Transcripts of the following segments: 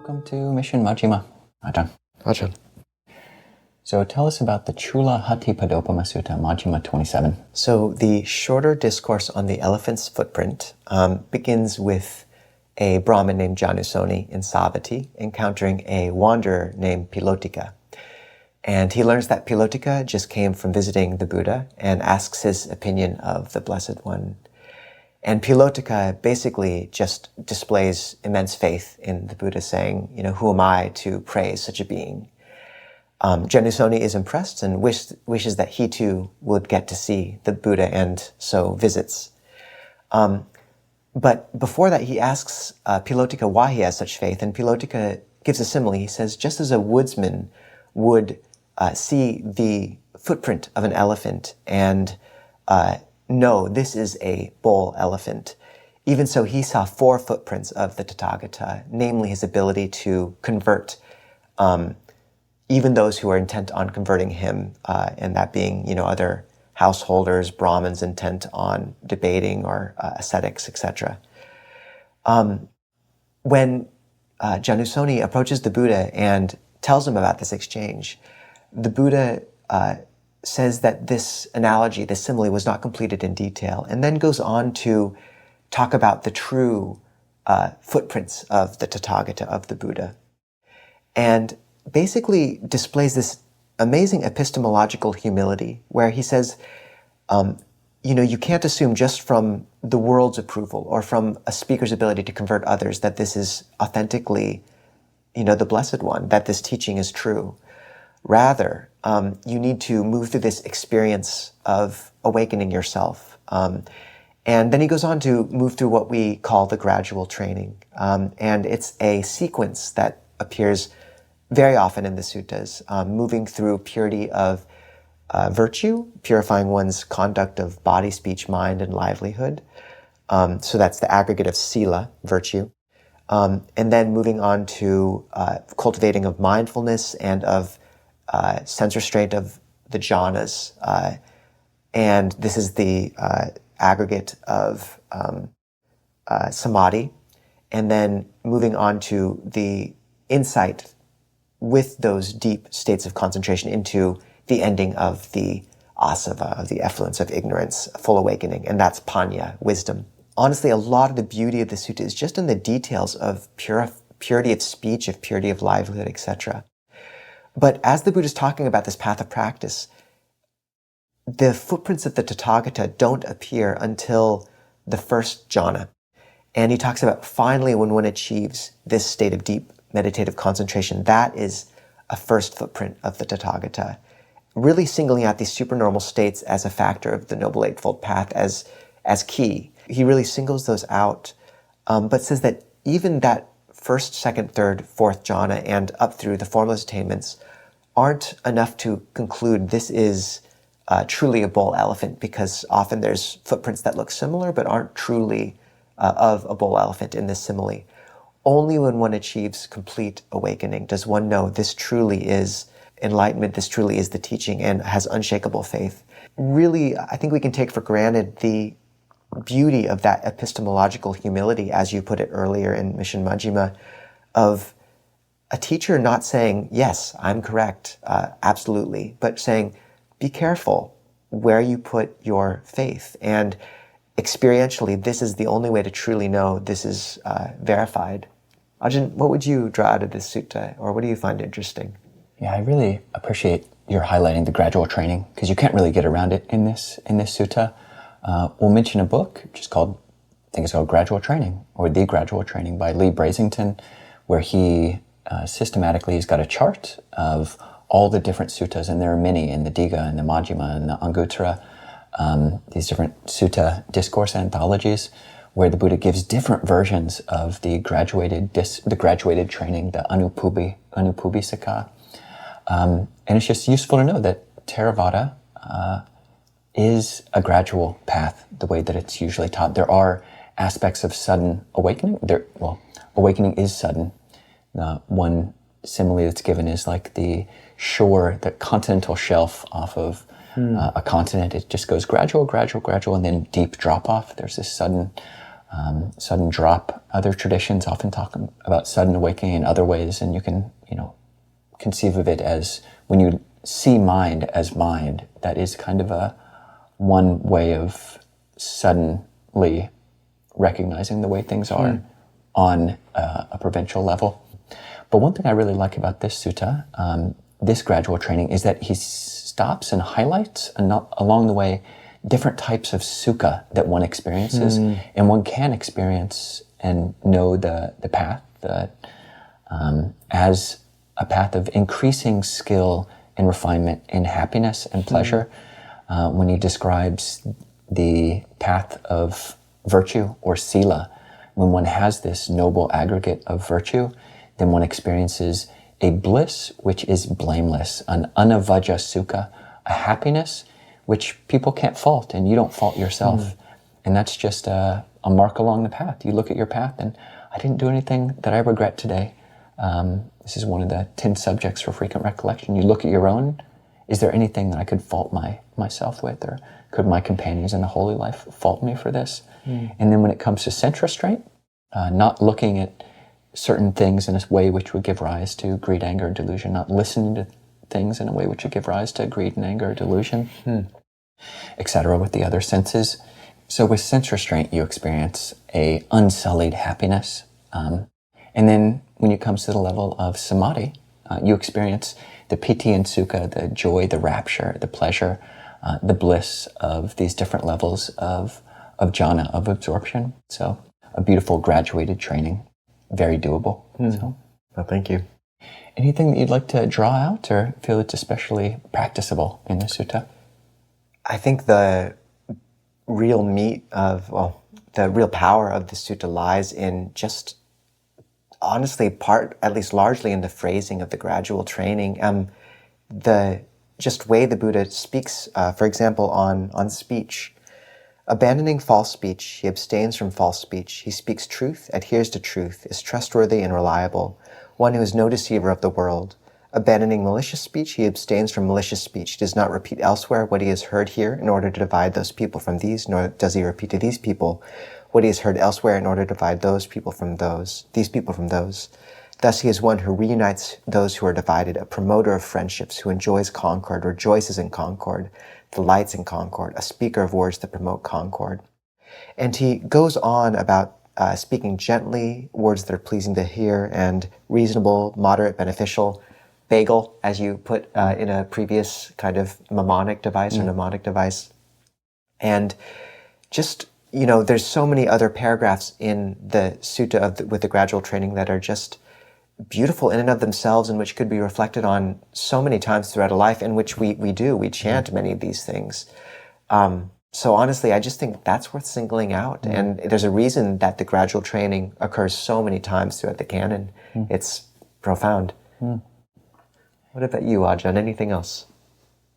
Welcome to Mission Majjhima, Ajahn. Ajahn. So tell us about the Cūḻahatthipadopama Sutta, Majjhima 27. So the shorter discourse on the elephant's footprint begins with a Brahmin named Janusoni in Savatthi encountering a wanderer named Pilotika. And he learns that Pilotika just came from visiting the Buddha and asks his opinion of the Blessed One. And Pilotika basically just displays immense faith in the Buddha, saying, who am I to praise such a being? Janusoni is impressed and wishes that he too would get to see the Buddha, and so visits. But before that, he asks Pilotika why he has such faith, and Pilotika gives a simile. He says, just as a woodsman would see the footprint of an elephant and know this is a bull elephant, even so he saw 4 footprints of the Tathagata, namely his ability to convert even those who are intent on converting him, and that being, other householders, Brahmins intent on debating or ascetics, etc. When Janusoni approaches the Buddha and tells him about this exchange, the Buddha says that this analogy, this simile, was not completed in detail, and then goes on to talk about the true footprints of the Tathagata, of the Buddha, and basically displays this amazing epistemological humility where he says, you can't assume just from the world's approval or from a speaker's ability to convert others that this is authentically, the Blessed One, that this teaching is true. Rather, you need to move through this experience of awakening yourself. And then he goes on to move through what we call the gradual training. And it's a sequence that appears very often in the suttas, moving through purity of virtue, purifying one's conduct of body, speech, mind, and livelihood. So that's the aggregate of sila, virtue. And then moving on to cultivating of mindfulness and of sense restraint of the jhanas. And this is the aggregate of samadhi. And then moving on to the insight with those deep states of concentration into the ending of the asava, of the effluence of ignorance, full awakening, and that's panya, wisdom. Honestly, a lot of the beauty of the sutta is just in the details of purity of speech, of purity of livelihood, etc. But as the Buddha is talking about this path of practice, the footprints of the Tathagata don't appear until the first jhana. And he talks about finally when one achieves this state of deep meditative concentration, that is a first footprint of the Tathagata, really singling out these supernormal states as a factor of the Noble Eightfold Path as key. He really singles those out, but says that even that first, second, third, fourth jhana and up through the formless attainments aren't enough to conclude this is truly a bull elephant, because often there's footprints that look similar but aren't truly of a bull elephant in this simile. Only when one achieves complete awakening does one know this truly is enlightenment, this truly is the teaching, and has unshakable faith. Really, I think we can take for granted the beauty of that epistemological humility, as you put it earlier in Mission Majjhima, of a teacher not saying, yes, I'm correct, absolutely, but saying, be careful where you put your faith. And experientially, this is the only way to truly know this is verified. Ajahn, what would you draw out of this sutta, or what do you find interesting? Yeah, I really appreciate your highlighting the gradual training, because you can't really get around it in this sutta. We'll mention a book just called, I think it's called Gradual Training, or The Gradual Training by Lee Brasington, where he systematically has got a chart of all the different suttas, and there are many in the Digha and the Majjhima and the Anguttara, these different sutta discourse anthologies, where the Buddha gives different versions of the graduated training, the Anupubbisika. And it's just useful to know that Theravada is a gradual path, the way that it's usually taught. There are aspects of sudden awakening. Awakening is sudden. One simile that's given is like the shore, the continental shelf off of a continent. It just goes gradual, and then deep drop off. There's this sudden sudden drop. Other traditions often talk about sudden awakening in other ways, and you can, conceive of it as when you see mind as mind, that is kind of a one way of suddenly recognizing the way things are on a provincial level. But one thing I really like about this sutta, this gradual training, is that he stops and highlights along the way different types of sukha that one experiences, and one can experience and know the path as a path of increasing skill and refinement in happiness and pleasure. When he describes the path of virtue or sila, when one has this noble aggregate of virtue, then one experiences a bliss which is blameless, an anavajja sukha, a happiness which people can't fault, and you don't fault yourself. And that's just a mark along the path. You look at your path, and I didn't do anything that I regret today. This is one of the 10 subjects for frequent recollection. You look at your own, is there anything that I could fault myself with, or could my companions in the holy life fault me for this? And then when it comes to sense restraint, not looking at certain things in a way which would give rise to greed, anger, delusion, not listening to things in a way which would give rise to greed and anger, delusion, etc. with the other senses. So with sense restraint, you experience a unsullied happiness. And then when it comes to the level of samadhi, you experience the piti and sukha, the joy, the rapture, the pleasure, the bliss of these different levels of jhana, of absorption. So a beautiful graduated training, very doable. So, Well, thank you. anything that you'd like to draw out or feel it's especially practicable in the sutta? I think the real meat of, the real power of the sutta lies in just, honestly, at least largely in the phrasing of the gradual training. The just way the Buddha speaks, for example, on speech. Abandoning false speech, he abstains from false speech. He speaks truth, adheres to truth, is trustworthy and reliable, one who is no deceiver of the world. Abandoning malicious speech, he abstains from malicious speech. He does not repeat elsewhere what he has heard here in order to divide those people from these, nor does he repeat to these people what he has heard elsewhere in order to divide these people from those. Thus he is one who reunites those who are divided, a promoter of friendships, who enjoys concord, rejoices in concord, delights in concord, a speaker of words that promote concord. And he goes on about speaking gently, words that are pleasing to hear, and reasonable, moderate, beneficial, bagel, as you put in a previous kind of mnemonic device or mnemonic device. And just, there's so many other paragraphs in the sutta with the gradual training that are just beautiful in and of themselves, and which could be reflected on so many times throughout a life, in which we chant many of these things. So honestly, I just think that's worth singling out. And there's a reason that the gradual training occurs so many times throughout the canon. It's profound. What about you, Ajahn? Anything else?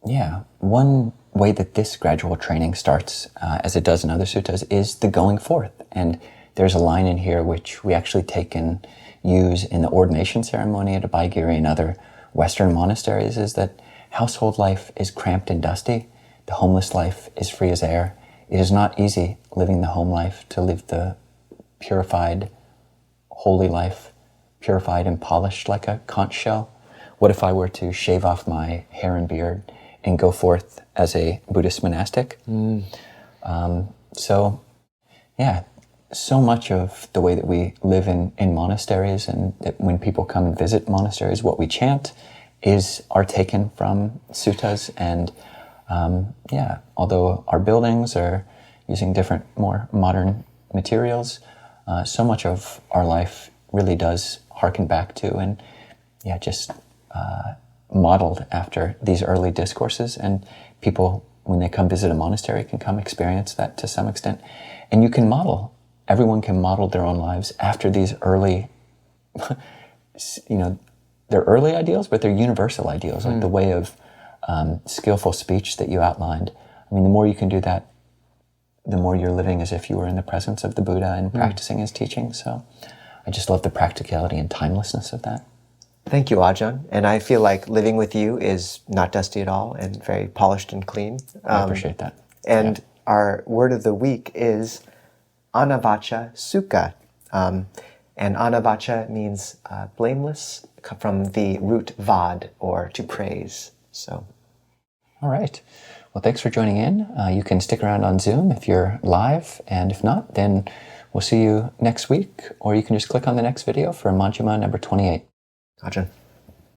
Yeah, one way that this gradual training starts, as it does in other suttas, is the going forth. And there's a line in here which we actually take and use in the ordination ceremony at Abhayagiri and other Western monasteries, is that household life is cramped and dusty. The homeless life is free as air. It is not easy living the home life, to live the purified, holy life, purified and polished like a conch shell. What if I were to shave off my hair and beard and go forth as a Buddhist monastic? So much of the way that we live in monasteries, and that when people come and visit monasteries, what we chant are taken from suttas. And although our buildings are using different, more modern materials, so much of our life really does harken back to and just modeled after these early discourses. And people, when they come visit a monastery, can come experience that to some extent. And you can model. Everyone can model their own lives after these early, they're early ideals, but they're universal ideals, like the way of skillful speech that you outlined. I mean, the more you can do that, the more you're living as if you were in the presence of the Buddha and practicing his teaching. So I just love the practicality and timelessness of that. Thank you, Ajahn. And I feel like living with you is not dusty at all and very polished and clean. I appreciate that. And our word of the week is anavacha sukha. And anavacha means blameless, from the root vad, or to praise. So, all right. Well, thanks for joining in. You can stick around on Zoom if you're live, and if not, then we'll see you next week, or you can just click on the next video for Majjhima number 28. Ajahn.